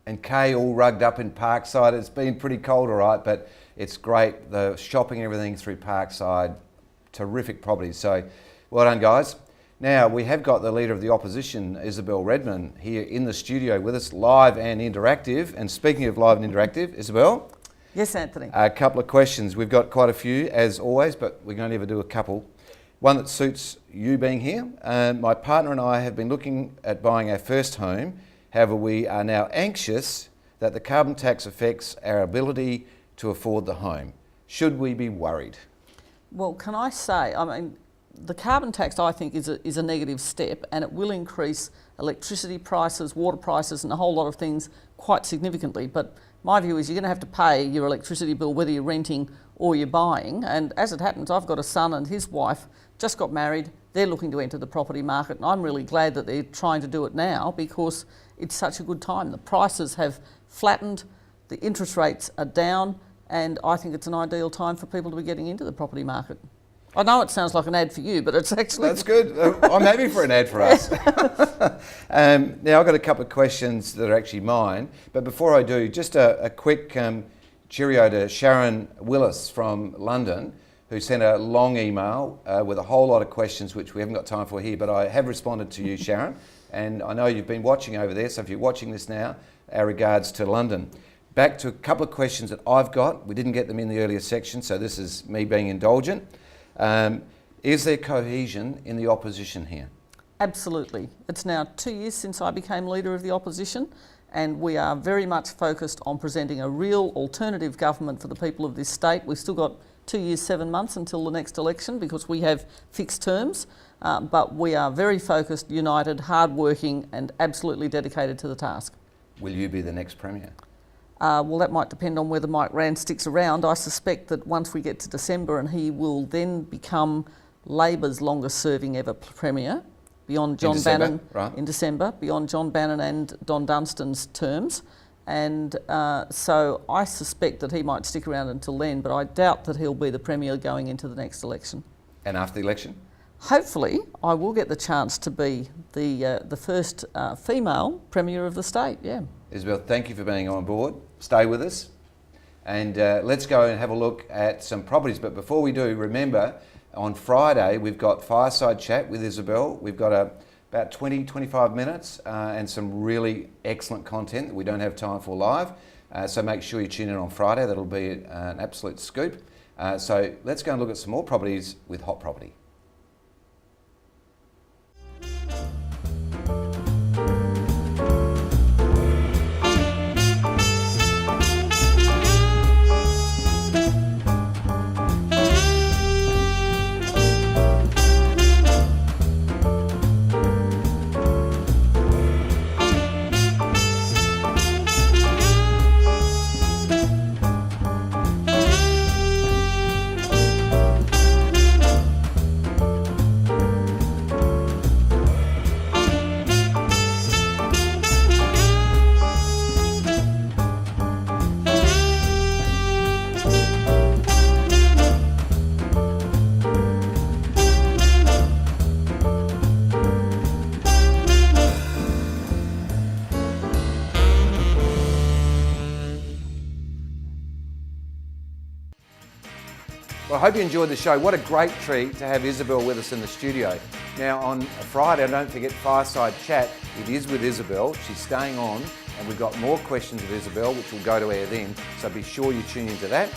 and Kay all rugged up in Parkside. It's been pretty cold, all right, but it's great. The shopping, everything through Parkside, terrific properties. So well done, guys. Now, we have got the Leader of the Opposition, Isobel Redmond, here in the studio with us, live and interactive. And speaking of live and interactive, Isobel? Yes, Anthony. A couple of questions. We've got quite a few, as always, but we're going to ever do a couple. One that suits you being here. My partner and I have been looking at buying our first home. However, we are now anxious that the carbon tax affects our ability to afford the home. Should we be worried? Well, can I say, the carbon tax, I think, is a negative step, and it will increase electricity prices, water prices, and a whole lot of things quite significantly. But my view is you're going to have to pay your electricity bill whether you're renting or you're buying. And as it happens, I've got a son and his wife just got married. They're looking to enter the property market, and I'm really glad that they're trying to do it now because it's such a good time. The prices have flattened, the interest rates are down, and I think it's an ideal time for people to be getting into the property market. I know it sounds like an ad for you, but it's actually... That's good. I'm happy for an ad for us. Now, I've got a couple of questions that are actually mine, but before I do, just a quick cheerio to Sharon Willis from London, who sent a long email with a whole lot of questions, which we haven't got time for here, but I have responded to you, Sharon, and I know you've been watching over there, so if you're watching this now, our regards to London. Back to a couple of questions that I've got. We didn't get them in the earlier section, so this is me being indulgent. Is there cohesion in the opposition here? Absolutely. It's now 2 years since I became Leader of the Opposition, and we are very much focused on presenting a real alternative government for the people of this state. We've still got 2 years, 7 months until the next election because we have fixed terms, but we are very focused, united, hard-working and absolutely dedicated to the task. Will you be the next Premier? Well, that might depend on whether Mike Rand sticks around. I suspect that once we get to December and he will then become Labor's longest serving ever Premier, beyond John Bannon in December, beyond John Bannon and Don Dunstan's terms. And so I suspect that he might stick around until then, but I doubt that he'll be the Premier going into the next election. And after the election? Hopefully, I will get the chance to be the first female Premier of the state, yeah. Isobel, thank you for being on board. Stay with us. And let's go and have a look at some properties. But before we do, remember, on Friday, we've got Fireside Chat with Isobel. We've got about 20-25 minutes and some really excellent content that we don't have time for live. So make sure you tune in on Friday. That'll be an absolute scoop. So let's go and look at some more properties with Hot Property. Well, I hope you enjoyed the show. What a great treat to have Isobel with us in the studio. Now, on Friday, don't forget Fireside Chat. It is with Isobel. She's staying on, and we've got more questions of Isobel, which will go to air then. So be sure you tune into that.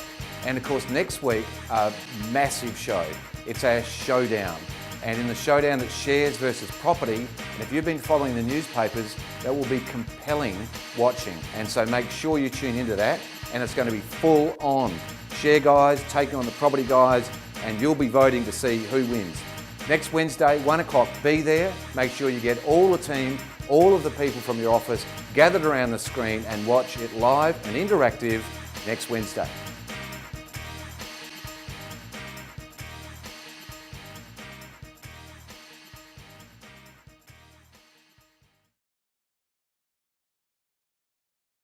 And of course, next week, a massive show. It's our showdown. And in the showdown, it's shares versus property. And if you've been following the newspapers, that will be compelling watching. And so make sure you tune into that. And it's going to be full on. Share guys taking on the property guys, and you'll be voting to see who wins. Next Wednesday, 1 o'clock, be there. Make sure you get all the team, all of the people from your office gathered around the screen and watch it live and interactive next Wednesday.